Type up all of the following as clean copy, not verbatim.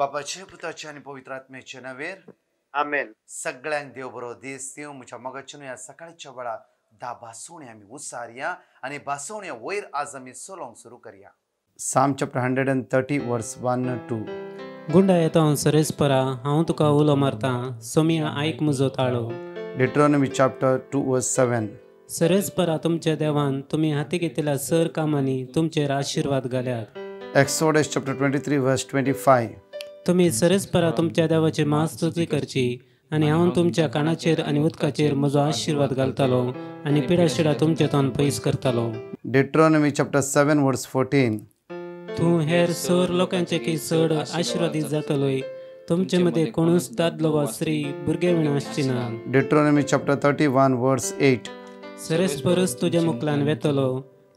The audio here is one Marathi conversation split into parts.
बापाचे पुताचे आणि पवित्र आत्म्याचे नवेर Amen. सगळ्यांक देव बरो दीस दिव म्हज्या मगाच्यान ह्या सकाळच्या वेळार धा बासवण्या आमी उसारया आनी बासवण्या वयर आज आमी सोलोंक सुरू करया. Psalm chapter 130 verse 1-2. गुंडा येता हांव सरेस्परा हांव तुका उलो मारतां सोमिया आयक म्हजो ताळो. Deuteronomy chapter 2 verse 7. सरेस्परा तुमच्या देवान तुमी हाती घेतिल्ल्या सर कामांनी तुमचेर आशिर्वाद घाल्यात. Exodus chapter 23 verse 25. तुमी सरेस्परा तुमच्या देवाची मास्तुती करची आनी हांव तुमच्या कानाचेर आनी उदकाचेर म्हजो आशिर्वाद घालतालो आनी पिडाशिडा तुमचे तोंड पयस करतालो. Deuteronomy chapter 7 verse 14. तूं हेर सर लोकांचे की चड आशिर्वादीत जातलोय. तुमचे मदीं कोणूच दादलो वा स्त्री भुरगे विणा आसची ना. Deuteronomy chapter 31 verse 8. सरेस्परच तुज्या मुखलान वेतलो,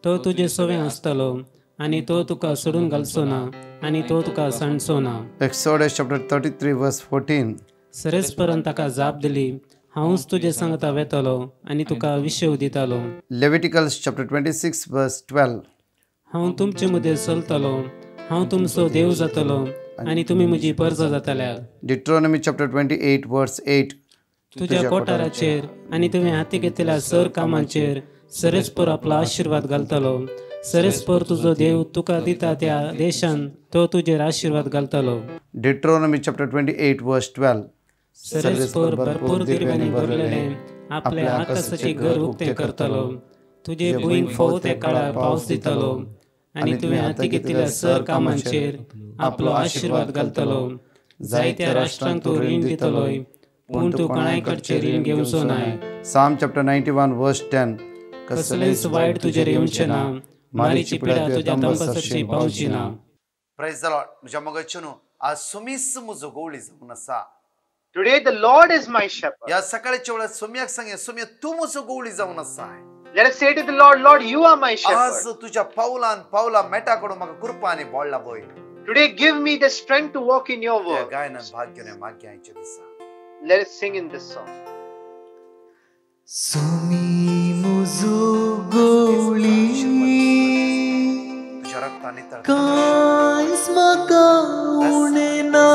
तो तुजे सोवें आसतलो आनी तो तुका सोडून घालचो ना आनी तो तुका सांडचो ना. Exodus chapter 33 verse 14. सरेस्परान ताका जाप दिली, हांवूच तुजे सांगता वेतलो आनी तुका विशेव दितालो. Leviticus chapter 26 verse 12. हांव तुमचे मदीं चलतलो, हांव तुमचो देव जातलो आनी तुमी म्हजी परजा जातल्या. Deuteronomy chapter 28 verse 8. तुज्या कोठाराचेर आनी तुवें हाती घेतिल्ल्या सर कामांचेर सरेस्पर आपलो आशिर्वाद घालतलो. सरेस्पर तुजो देव तुका दिता त्या देशान तो तुजेर आशिर्वाद घालतलो. Deuteronomy chapter 28 verse 12. सरेस्पर भरपूर दिरव्यांनी भरलेले आपल्या आकाशाचे घर उक्ते करतलो. तुजे भुंयक फोव ते काळार पावस दितलो आनी तुवें हाती घेतिल्ल्या सर कामांचेर आपलो आशिर्वाद घालतलो. जायत्या राष्ट्रांक तूं रीण दितलोय, पूण तूं कोणाय कडचें रीण घेवचो नाय. Psalm chapter 91 verse 10. कसलेंच वायट तुजेर येवचें ना, मारीची पिडा तुज्या तंपासरशी पावची ना. Praise the Lord. म्हज्या मगाच्यान आज सोमीस म्हजो गवळी जावन आसा. Today the Lord is my shepherd. या सकाळच्या वेळार सोम्याक सांगे, सोम्या तूं म्हजो गवळी जावन आसा. Let us say to the Lord, Lord, you are my आज shepherd. तुज्या पावलान पावला मेटाकडून म्हाका कृपा आनी बळ लाभय. Today give me the strength to walk in your त्या word. गायनान भाग घेवन मागे आयचे दिसा. Let us sing in this song. Somi मुजो गवळी तुज्या रक्तान नितळ कांयच म्हाका उणें ना.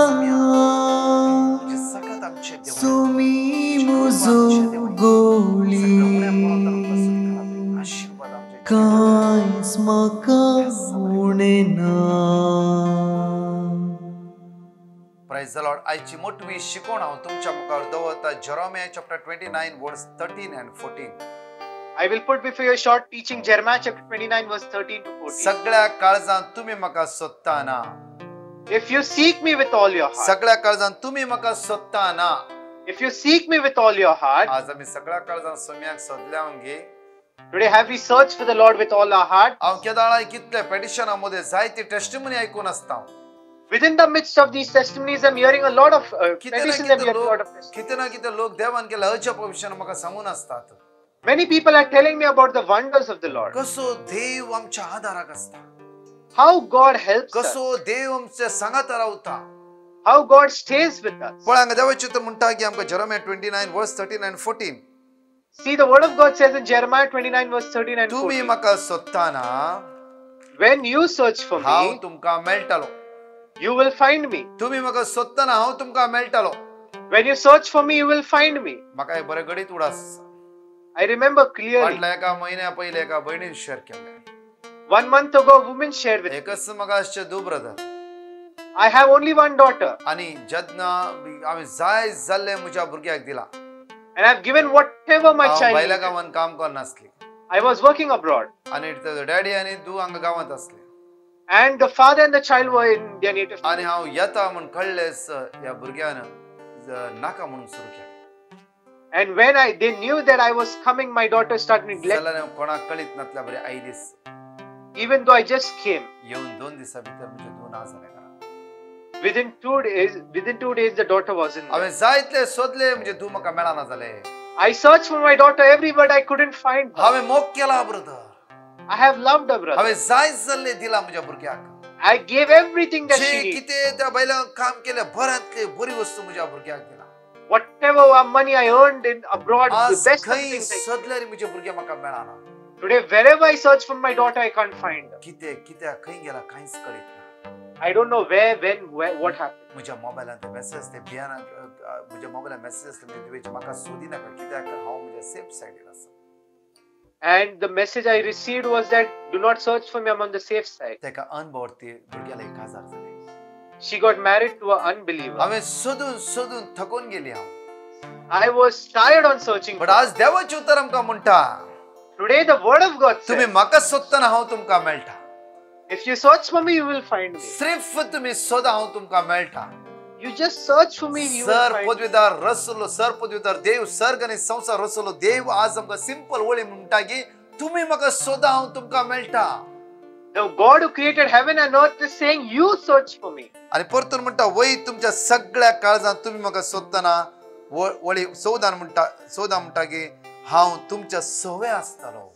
तुजे सगळ्यात आमचे देव सोमी मुजो गवळी आशीर्वाद आमचे कांयच म्हाका उणें ना. Praise the Lord. आयची मोठवी शिकोवण हांव तुमच्या मुखार दवरता. Jeremiah chapter 29 verse 13 and 14. I will put before you a short teaching, Jeremiah chapter 29 verse 13 to 14. सगळ्या काळजान तुम्ही म्हाका सोदता ना. If you seek me with all your heart, सगळ्या काळजान तुम्ही म्हाका सोदता ना. if you seek me with all your heart, आज आमी सगळ्या काळजान सोम्याक सोदल्या अंगे. today have we searched for the Lord with all our heart? हांव केदाळा कितले पेटिशना मध्ये जायती टेस्टिमनी आयकून आसता. Within the midst of these testimonies, I'm hearing a lot of petitions and a lot of testimonies. किते ना किते लोक देवान केला अजब विषयान म्हाका सांगून असतात. Many people are telling me about the wonders of the Lord. कसो देव आमच्या आधाराक असता. How God helps us. कसो देव आमच्या सांगात रावता. How God stays with us. पळय देवाचे तर म्हणटा की आमकां Jeremiah 29 verse 13 and 14. See, the word of God says in Jeremiah 29 verse 13 and तुम्ही 14. म्हाका सोदता ना. When you search for हांव me, तुमकां मेळटलो. you will find me. तुम्ही म्हाका सोदता ना हांव तुमकां मेळटलो. When you search for me, you will find me. म्हाका एक बरे गडीत उडास. I remember clearly. फाटल्या एका महिन्या पयले एका भयणीन शेअर केले. 1 month ago, a woman shared with me. एकच म्हाका आसचे दो brother. I have only one daughter. आनी जेन्ना आमी जाय जाल्ले म्हज्या भुरग्याक दिला. And I have given whatever my हांव child भायल्या needed. गांवांत काम करनासली. I was working abroad. आनी डॅडी आनी दू हांगा गांवांत असले. And the father and the child were in their native. आनी हांव येता म्हूण कळ्ळेस ह्या भुरग्यान नाका म्हणून सुरू केलें. And when they knew that I was coming, my daughter started neglecting. जाल्यार हांव कोणाक कळीत नासल्या बरें आयलीस. Even though I just came. येवन 2 दिसा भितर म्हजे दोन आज जाले घरा. Within 2 days, the daughter was in. हांवें जायतले सोदले म्हणजे तूं म्हाका मेळना जाले. I searched for my daughter everywhere, I couldn't find her. हांवें मोग केला brother. I have loved her, brother. हांवें जाय जाल्ले दिला म्हज्या भुरग्याक. I gave everything that जे she needed. कितें त्या बायलां काम केलें बऱ्यांतली बरी वस्तू म्हज्या भुरग्याक दिला. Whatever money I earned in abroad, the आज best of खंय things I. सोदल्यार म्हजे भुरगे म्हाका मेळना. Today, wherever I search for my daughter, I can't find her. कितें खंय गेला कांयच कळीत ना. I don't know when, what happened. म्हज्या मोबायलान ते मेसेज ते बियाना म्हज्या मोबायलान मेसेज आसले तुवें म्हाका सोदी नाका कित्याक हांव म्हज्या सेफ सायडीर आसा. And the message I received was that do not search for me, I'm on the safe side. तेका अनभवती भुरग्याला 1000 जाले. She got married to an unbeliever. हांवें सोदून सोदून थकून गेली हांव. I was tired on searching. But आज देवाचें उतर आमकां म्हणटा Today the word of God तुम्ही says, म्हाका सोदतना हांव तुमकां मेळटा. if you search for me, you will find me. सिर्फ तुम्ही सोदा हांव तुमकां मेळटा. You just search for me, you will sir find me. पदवीदार रसलो सर पदवीदार देव सर्ग आनी संसार रसलो देव आज आमकां सिंपल वळी म्हणटा की तुम्ही म्हाका सोदा हांव तुमकां मेळटा. The God who created heaven and earth is saying, you search for me. आणि परतून म्हणटा वय तुमच्या सगळ्या काळजांत तुम्ही म्हाका सोदतना वळी सोदा म्हणटा की हांव तुमच्या सवय आसतलो.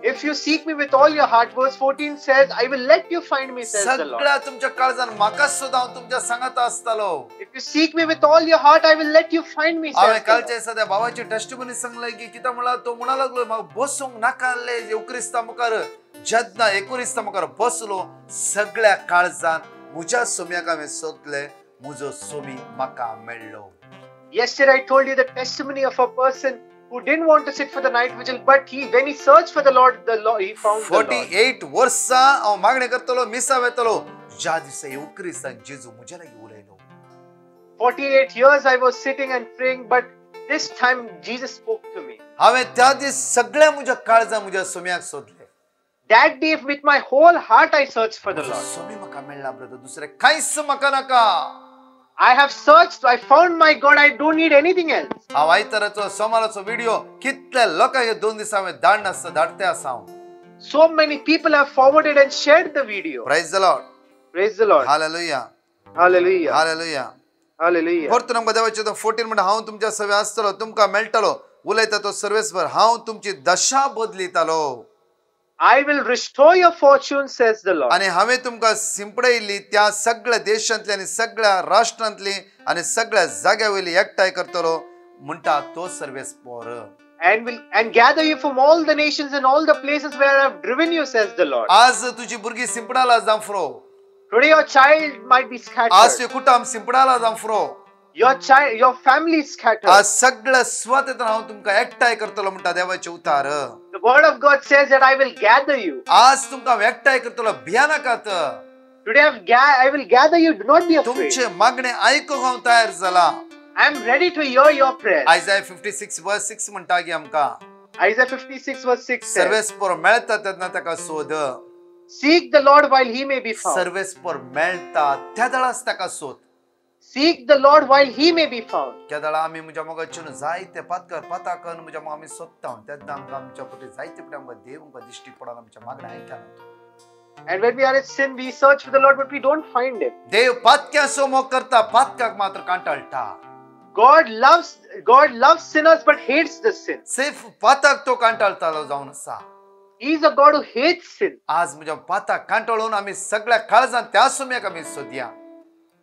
If you seek me with all your heart, verse 14 says, I will let you find me, says the Lord. सगळ्या तुमच्या काळजान म्हाका सोदा हांव तुमच्या सांगात आसतलो. If you seek me with all your heart, I will let you find me, हांवें says the Lord. कालच्या सद्या भावाची टेस्टिमनी सांगलें की कित्याक म्हळ्यार तो म्हणा लागलो म्हाका बसूंक नाका आसलें येवक्रिस्ता मुखार जेन्ना एकुरिस्ता मुखार बसलो सगळ्या काळजान म्हज्या सोम्याक हांवें सोदलें म्हजो सोमी म्हाका मेळ्ळो. Yesterday I told you the testimony of a person who didn't want to sit for the night vigil, but when he searched for the Lord, he found the Lord. 48 वर्सां हांव मागणी करतलो मिसा वेतलो ज्या दिसा येवक्रिस्ताक जेजू म्हज्या लागीं उलयलो. 48 years I was sitting and praying, but this time Jesus spoke to me. हांवें त्या दीस सगळ्या म्हज्या काळजान म्हज्या सोम्याक सोदलें. That day with my whole heart I searched for the Lord. Somi म्हाका मेळ्ळा ब्रदर दुसरें कांयच म्हाका नाका. I have searched, I found my God, I don't need anything else. हांव आयताराचो सोमाराचो व्हिडिओ कितल्या लोकांक 2 दिसा हांवें धाडते आसा हांव. So many people have forwarded and shared the video. Praise the Lord. Praise the Lord. Hallelujah. Hallelujah. Hallelujah. Hallelujah. परतून आमकां देवाचें 14 म्हणटा हांव तुमच्या सवे आसतलो तुमकां मेळटलो उलयता तो सर्वेस्वर हांव तुमची दशा बदलितालो. I will restore your fortune, says the Lord. आनी हांवें तुमकां सिंपडयल्ली त्या सगळ्या देशांतली आनी सगळ्या राष्ट्रांतली आनी सगळ्या जाग्या वयली एकठांय करतलो म्हणटा तो सर्वेस्पर. And gather you from all the nations and all the places where I have driven you, says the Lord. आज तुजी भुरगीं सिंपडाला जांफ्रो. Today your child might be scattered. आज तुवें कुटुंब सिंपडाला जांफ्रो. Your family is scattered. आज सगळ्या सुवातेंतल्यान हांव तुमकां एकठांय करतलो म्हणटा देवाचें उतार. The word of God says that I will gather you. आज तुमकां हांव एकठांय करतलो भिया नाकात. Today I will gather you, do not be afraid. तुमचे मागणे आयकूंक हांव तयार जाला. I am ready to hear your prayer. Isaiah 56 verse 6 म्हणटा की आमकां Isaiah 56 verse 6 says, सर्वेस्पर मेळटा तेन्ना ताका सोद. Seek the Lord while he may be found. सर्वेस्पर मेळटा त्या दळास ताका सोद. Seek the Lord while he may be found. त्या दळा आमी म्हज्या मोगाचेर जायते पाताकन म्हज्या मोगा आमी सोदता तेन्ना आमकां आमच्या पटी जायते पटी आमकां देव आमकां दिश्टी पडना आमच्या मागणे आयकना. And when we are in sin, we search for the Lord, but we don't find him. देव पातक्या सोमो करता पातकाक मात्र कांटाळटा. God loves sinners but hates the sin. सिर्फ पाताक तो कांटाळतालो जावन आसा. He is a God who hates sin. आज म्हज्या पाताक कांटाळून आमी सगळ्या काळजान त्या सोम्याक आमी सोदया.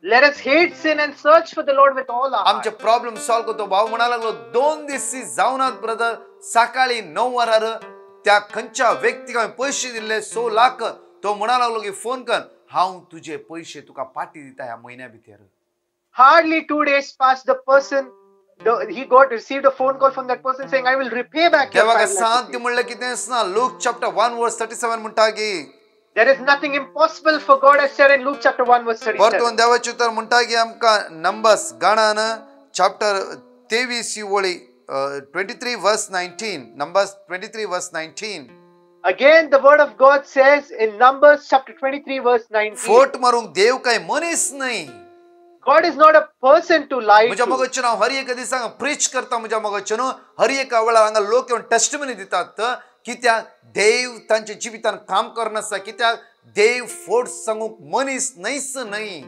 Let us hate sin and search for the Lord with all our आमचे heart. प्रॉब्लेम सॉल्व करतो. भाऊ म्हणा लागलो 2 दीस जावनात ब्रदर सकाळी 9 वरार त्या खंयच्या व्यक्तीक हांवें पयशे दिल्ले 6 लाख तो म्हणा लागलो की फोन कर हांव तुजे पयशे तुका पाटी दिता ह्या म्हयन्या भितर. Hardly 2 days passed, the person he received a phone call from that person saying, I will repay back your देवाक 5 lakh सांत rupees. म्हणलें कितें आसना लूक चॅप्टर 1 वर्स 37 म्हणटा की There is nothing impossible for God, as said in Luke chapter 1 verse 37. परतून देवाचें उतर म्हणटा की आमकां नंबर्स गाणान चॅप्टर 23 वळी 23 verse 19 Numbers 23 verse 19. Again the word of God says in Numbers chapter 23 verse 19. फोट मारूंक देव काय मनीस नाही. God is not a person to lie म्हज्या to. मोगाचेर हांव हर एक दिसा प्रीच करता म्हज्या मोगाचेर हर एका वेळार हांगा लोक येवन टेस्टिमनी दितात कित्याक देव तांच्या जिवितान काम करनासा कित्याक देव फोट सांगूंक मनीस नाहीच नाही.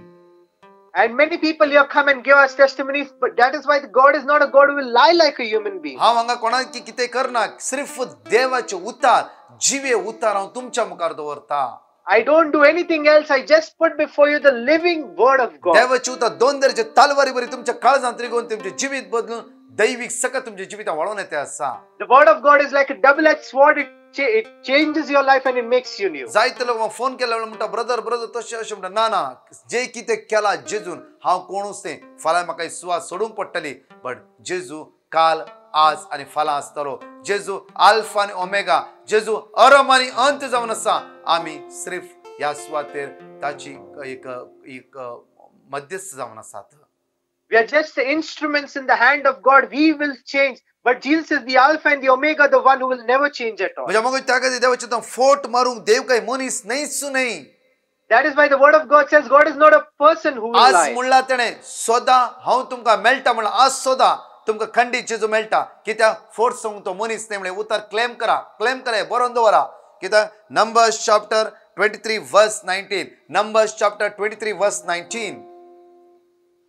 And many people here come and give us testimonies, but that is why God is not a God who will lie like a human being. हांव हांगा कोणाक कितें करना सिर्फ देवाचे उतार जिवे उतार हांव तुमच्या मुखार दवरता. I don't do anything else. I just put before you the living word of God. देवाचे उतार 2 दर्जे तलवारी बरी तुमच्या काळजांत रिगोवन तुमचे जिवीत बदलून दैविक सकत तुमच्या जिवितां वाडोवन येता आसा. The word of God is like a double-edged sword. It it changes your life and it makes you new. जायते लोक फोन केला म्हणटा ब्रदर तशें अशें म्हणटा ना ना जे कितें केला जेजून हांव कोणूच तें फाल्यां म्हाका सुवात सोडूंक पडटली बट जेजू काल आज आनी फाल्यां आसतलो जेजू आल्फा आनी ओमेगा जेजू अरम आनी अंत जावन आसा आमी सिर्फ ह्या सुवातेर ताची एक मध्यस्थ जावन आसात. We are just the instruments in the hand of God. We will change. But Jesus is the Alpha and the Omega, the one who will never change at all. म्हणजे मग त्या खातीर देवाचें तो फोट मारूंक देव काही मनीस नाहीच नाही. That is why the word of God says God is not a person who will आज lie. म्हणला तेणे सोदा हांव तुमकां मेळटा म्हणला आज सोदा तुमकां खंडीत जेजू मेळटा कित्याक फोट सांगूंक तो मनीस नाही म्हणजे उतर क्लेम करा बरोवन दवरा कित्याक नंबर्स चॅप्टर 23 वर्स 19 नंबर्स चॅप्टर 23 वर्स 19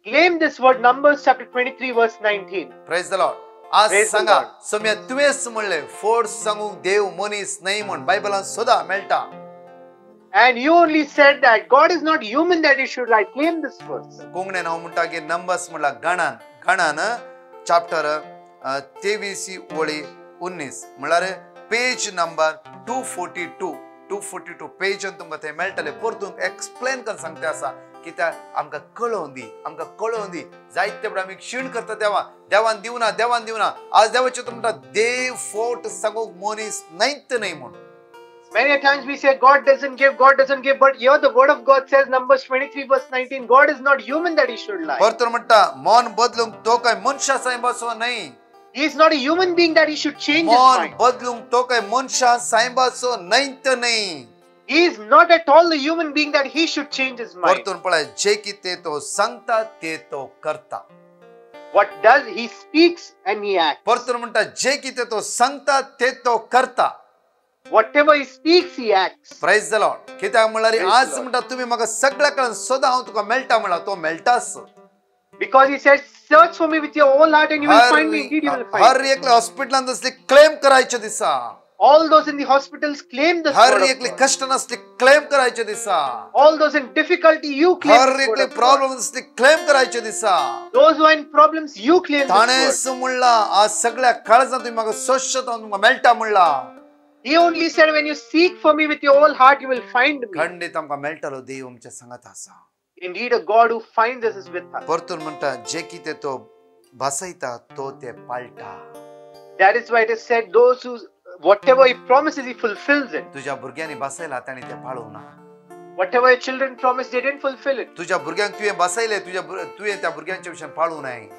Claim this word, Numbers chapter 23 verse 19. Praise the Lord. आज Praise the सांगा Lord. सोम्या तुवेंच म्हणले फोट सांगूंक देव मनीस नाही म्हण बायबलान सोदा मेळटा. And you only said that God is not human that he should lie. Claim this verse. कोंगणेन हांव म्हणटा की नंबर्स म्हणला गणान चॅप्टर 23 वळी 19 म्हळ्यार पेज नंबर 242 पेजान तुमकां थंय मेळटले परतून एक्सप्लेन करून सांगता आसा कित्याक आमकां कळोवन दी जायते बरें आमी क्षीण करता देवान दिवना आज देवाचें तो म्हणटा देव फोट सांगूंक मनीस नाहीत नाही म्हूण. Many a times we say God doesn't give, but here the word of God says, Numbers 23 verse 19, God is not human that he should lie. परतून म्हणटा मन बदलूंक तो काय मनशा सायबाचो नाही. He is not a human being that he should change his मन mind. बदलूंक तो काय मनशा सायबाचो नाहीत नाही. He is not at all the human being that he should change his mind. परतून पळय जे कितें तो सांगता ते तो करता. What does he speaks and he acts. परतून म्हणटा जे कितें तो सांगता ते तो करता. Whatever he speaks, he acts. Praise the Lord. कित्याक म्हळ्यार Praise आज the Lord. म्हणटा तुम्ही म्हाका सगळ्या कडेन सोदा हांव तुका मेळटा म्हणला तो मेळटाच. Because he says, search for me with your whole heart and you will find me. Indeed, you will find her me. एकले हॉस्पिटलांत असले क्लेम करायचे दिसा. All those in the hospitals claim this her word of एकले God. कष्ट नसले क्लेम करायचे दिसा. All those in difficulty, you claim her this word एकले of God. प्रॉब्लेम असले क्लेम करायचे दिसा. Those who are in problems, you claim this ताणेच word. म्हणला आज सगळ्या काळजांत तुम्ही म्हाका सोदता तुमकां मेळटा म्हणला. He only said, when you seek for me with your whole heart, you will find me. खंडीत आमकां मेळटलो देव आमच्या सांगात आसा. Indeed, a God who finds us is with us. परतून म्हणटा जे कितें तो भासयता तो ते पाळटा. That is why it is said, those who, whatever he promises, he fulfills it. तुझ्या भुरग्यांनी भासयला ताणी ते पाळूना. Whatever your children promised, they didn't fulfill it. तुझ्या भुरग्यांक तुवें भासयले तुवें त्या भुरग्यांच्या विशयान पाळू नये.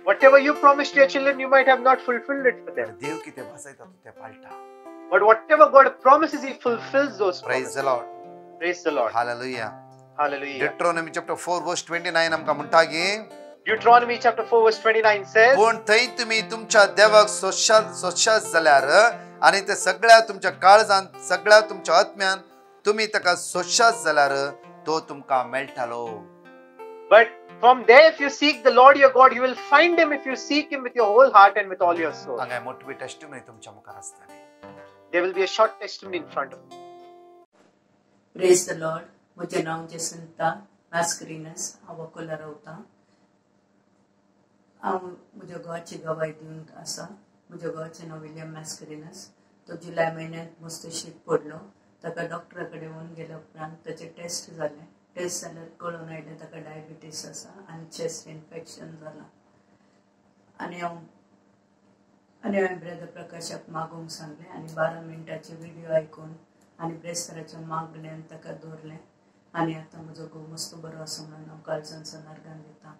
Whatever you promised to your children, you might have not fulfilled it for them. देव कितें भासयता तो ते पाळटा. But whatever God promises, he fulfills those praise promises. The Lord. Praise the Lord. Hallelujah. Hallelujah. डिट्रोनॉमी chapter 4 वर्स 29 आमकां म्हणटा की Deuteronomy chapter 4 verse 29 says, पण थंय तुम्ही तुमच्या देवाक सोदशात जाल्यार आनी ते सगळ्या तुमच्या काळजांत सगळ्या तुमच्या आत्म्यान तुम्ही ताका सोदशात जाल्यार तो तुमकां मेळटालो. but from there if you seek the Lord your God, you will find him if you seek him with your whole heart and with all your soul. हांगा मोठी टेस्टिमनी तुमच्या मुखार आसतली. There will be a short testimony in front of you. Praise the Lord. म्हजें नांव जसंता मास्करिनस. हांव अकोला रावतां. हांव म्हज्या घोवाची गवाय दिवंक आसा. म्हज्या घोवाचें नांव विलियम मास्करिनस. तो जुलय म्हयन्यांत मस्त शीक पडलो. ताका डॉक्टरा कडेन व्हरून गेल्या उपरांत ताचे टेस्ट जाल्यार कळून आयलें ताका डायबिटीस आसा आनी चेस्ट इन्फेक्शन जालां. आनी हांवें ब्रदर प्रकाशाक मागोवंक सांगलें आनी 12 मिनटाचे व्हिडिओ आयकून आनी ब्रेस्ताराच्या मागण्यान ताका दवरलें. आनी आतां म्हजो घोव मस्त बरो आसा म्हणून हांव काळजान अर्गान दितां.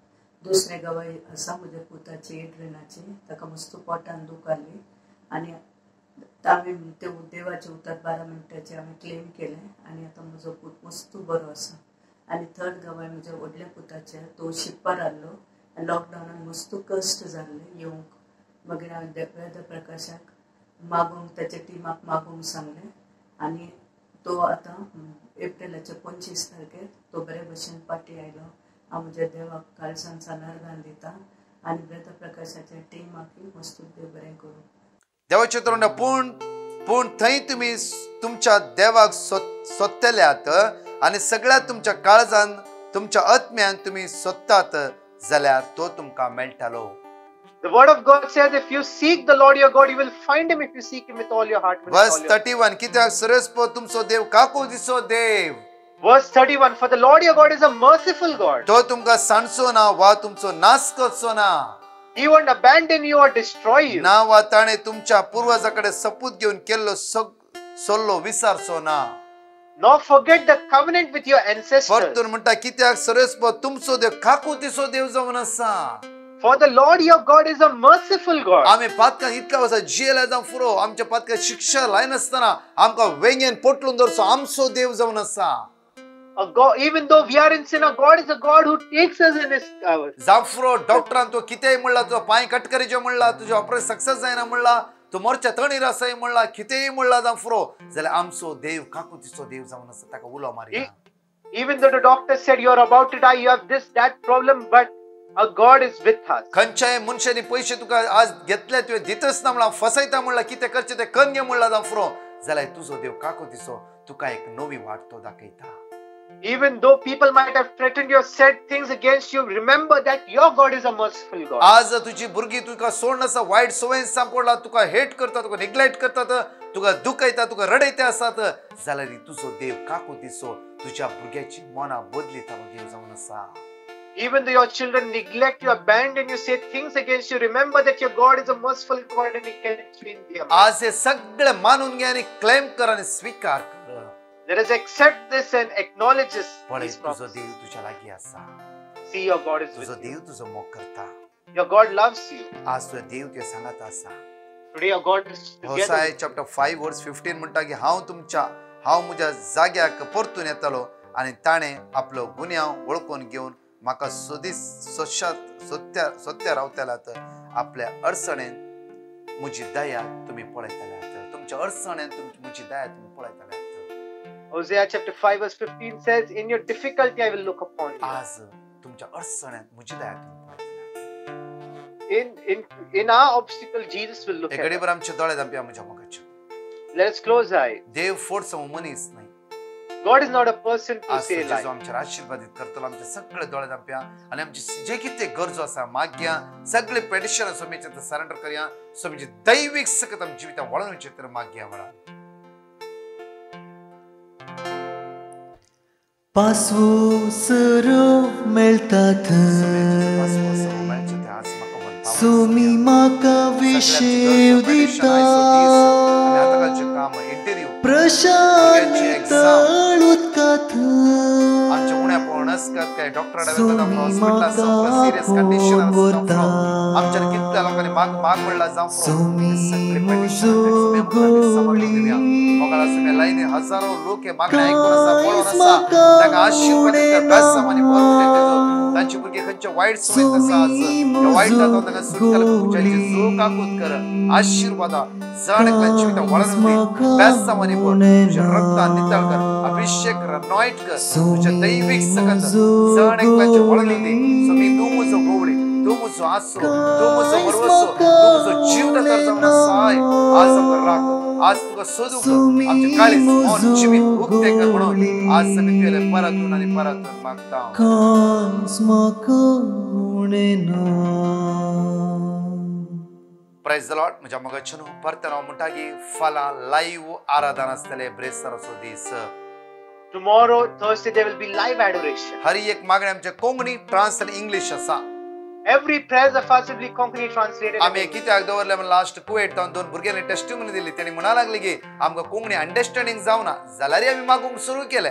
दुसरे गवाय आसा म्हज्या पुताची एड्रिनाची. ताका मस्त पोटान दूख आली आनी हांवें ते देवाचे उतर 12 मिनटाचे हांवें क्लेम केलें आनी आतां म्हजो पूत मस्त बरो आसा. आनी थर्ड गवाय म्हज्या व्हडल्या पुताचे. तो शिप्पार आसलो आनी लॉकडावनान मस्त कश्ट जाल्ले येवंक. मागीर हांवें वेद प्रकाशाक मागोवंक ताच्या टिमाक मागोवंक सांगलें आनी तो आतां एप्रिलाच्या 25 तारखेर तो बरे भशेन फाटी आयलो. हांव म्हज्या देवाक काळजान अर्गान दितां आनी वेद प्रकाशाच्या टिमाकूय मस्त देव बरें करूं. देवाचे तरुण पूण थंय तुम्ही तुमच्या देवाक सोदतल्यात आनी सगळ्या तुमच्या काळजान तुमच्या आत्म्यान तुम्ही सोदतात जाल्यार तो तुमकां मेळटालो. The word of God says, if you seek the Lord your God, you will find him if you seek him with all your heart. With वर्स all your... 31 कित्याक सरस्पो तुमचो देव काकू दिसो देव. Verse 31, for the Lord your God is a merciful God. तो तुमका सांडचो ना वा तुमचो नाश करचो ना. He won't abandon you or destroy you. ना वा ताणे तुमच्या पूर्वजाकडे सपूत घेऊन केल्लो सोल्लो विसरचो ना. Nor forget the covenant with your ancestors. परतून म्हणटा कित्याक सरस्पो तुमचो देव काकू दिसो देव जावन आसा. For the Lord your God is a merciful God. आम्ही पातका इतका वर्सा जियेला जावन फुरो आमच्या पातका शिक्षा लायन आसतना आमकां वेंगेन पोटलून दवरचो आमचो देव जावन आसा. A God, even though we are in sin, a God is a God who takes us in his power. जावन फुरो डॉक्टरान तो कितेंय म्हणला तुजो पांय कटकरीचो म्हणला तुजो ऑपरेशन सक्सेस जायना म्हणला तू मोर्चा तणीर आसाय म्हणला कितेंय म्हणला जावन फुरो जाल्यार आमचो देव काकुतीचो देव जावन आसा ताका उलो मारया. Even though the doctor said you are about to die, you have this, that problem, but our God is with us. खंयच्याय मनशांनी पैसे तुका आज घेतले तुवें दितच ना म्हणला फसयता म्हणला कितें करचें तें करून घे म्हणला जावन फुरो जाल्यार तुजो देव काकुतीचो तुका एक नवी वाट तो दाखयता. Even though people might have threatened you or said things against you, remember that your God is a merciful God. आज तुझी भुरगीं तुका सोडून आसा वायट सवय सांपडला तुका हेट करता तुका निग्लेक्ट करतात तुका दुखयता तुका रडयते आसात जाल्यार तुजो देव काकुतीचो तुज्या भुरग्याची मनां बदलिता देव जावन आसा. Even though your children neglect you, abandon you, say things against you, remember that your God is a merciful God and he can change them. आज हे सगळे मानून घे आणि क्लेम कर आणि स्वीकार कर. Let us accept this and acknowledge this. पळय these तुजो promises. देव तुज्या लागीं आसा. See, your God is तुजो with you. देव तुजो मोग करता. Your God loves you. आज तुझो देव ते सांगत आसा. Today your God is together. Hosea chapter 5 verse 15 म्हणटा की हांव म्हज्या जाग्याक परतून येतलो आणि ताणे आपलो गुन्यांव वळखून घेवन म्हाका सोत्या रावतल्यात. आपल्या अडचणेंत म्हजी दया तुम्ही पळयतल्यात. तुमच्या अडचणेंत म्हजी दया तुम्ही पळयतल्यात. Hosea chapter 5 verse 15 says, in your difficulty I will look upon you. आज तुमच्या अडचणेंत म्हजी दया तुम्ही पळयतल्यात. In our obstacle, Jesus will look at एकडे us. बर आमचे दोळे दामपी म्हज्या मोगाचे. Let us close our eyes. देव फोर्स मनीस नाही. God is not a person to आज say जेजू lies. आमच्या आशीर्वादित करतलो आमचे सगळे दोळे दामप्या आणि आमचे जे कितें गरजो आसा मागया सगळे पेडिशन स्वामीचे सरेंडर करया. स्वामीची दैविक सकत आमच्या जिवितां वळून वयचे तर मागया म्हणा. पासवो सरो मेळटात सोमी म्हाका विशेव दिता प्रशांत तळ उदकात आमच्या उण्या पळोवनच काय डॉक्टरांकडे सिरियस कंडिशन आमच्या कितल्या लोकांनी माग म्हणला जावं मोगाळ असं लाईन हजारो लोक हे मागणे ऐकून आसा पळोवन आसा ताका आशीर्वाद कर बेसामानी भरपूर तांची भुरगीं खंयच्या वायट सवयींत आसा आज ह्या वायटांतून ताका सुटका तुज्याची जो काकूत कर आशीर्वादा जण एकल्या जिवितां वळून दी बेसामानी भर तुज्या रक्तान नितळ कर अभिषेक कर अनॉइंट कर तुज्या दैविक सकत जण एकल्याचे वळून दी सोमी तू म्हजो गवळी तू म्हजो आसरो तू म्हजो वरवसो तू म्हजो जीवदाता जावन आसाय आज आमकां राख आज तुका सोदूंक आमचे काळीज मन जिवीत उक्ते कर म्हणून आज सगळे तुवेले परतून आनी परतून मागता. Praise the Lord. म्हज्या मोगाचेनो परते हांव म्हणटा की फाल्यां लायव्ह आराधना आसतले ब्रेस्ताराचो दीस. Tomorrow, Thursday, there will be live adoration. हर एक मागणे आमचे कोंकणी ट्रान्स आनी इंग्लीश आसा. Every prayer of us will be concretely translated. आमी कित्याक दवरले म्हण लास्ट कुवेटांत दोन भुरग्यांनी टेस्टिमोनी दिली. तेणी म्हणा लागले की आमकां कोंकणी अंडरस्टँडिंग जावना जाल्यार आमी मागूंक सुरू केले.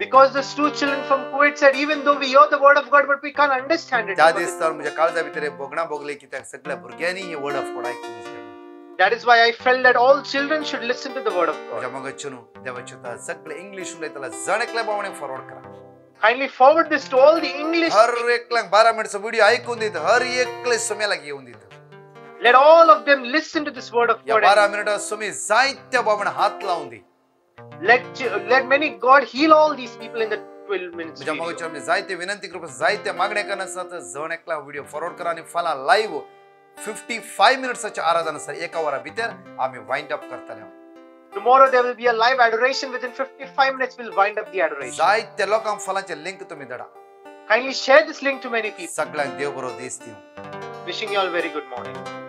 Because the two children from Kuwait said, even though we hear the word of God, but we can't understand it. त्या दिसता म्हज्या काळजा भितर भोगणा भोगले कित्याक सगळ्या भुरग्यांनी हे वर्ड ऑफ गॉड आयकूंक जाय. That is why I felt that all children should listen to the word of God. म्हज्या मोगाचेनो देवाचे सगळे इंग्लीश उलयताले जण एकल्या भावने फॉरवर्ड करा. Kindly forward this to all the English. हर एकल्याक 12 मिनिटाचो व्हिडिओ ऐकून दीत हर एकले सोम्यालाक येऊन दीत. Let all of them listen to this word of या God. 12 मिनिटां सोमी जायत्या भावने हात लावून दी. Let many God heal all these people in the 12 minutes. म्हज्या video. मोगाचेनो जायते विनंती करप जायत्या मागण्या करन आसात जण एकला व्हिडिओ फॉरवर्ड करा आनी फाल्यां लायव्ह 55 मिनिट्साची आराधना आसा. एका वरा भितर आमी वाइंड अप करतले. Tomorrow there will be a live adoration. Within 55 minutes we'll wind up the adoration. जायत्या लोकांक फाल्यांचे लिंक तुम्ही धाडा. Kindly share this link to many people. सगळ्यांक देव बरो दीस दिवं. Wishing you all very good morning.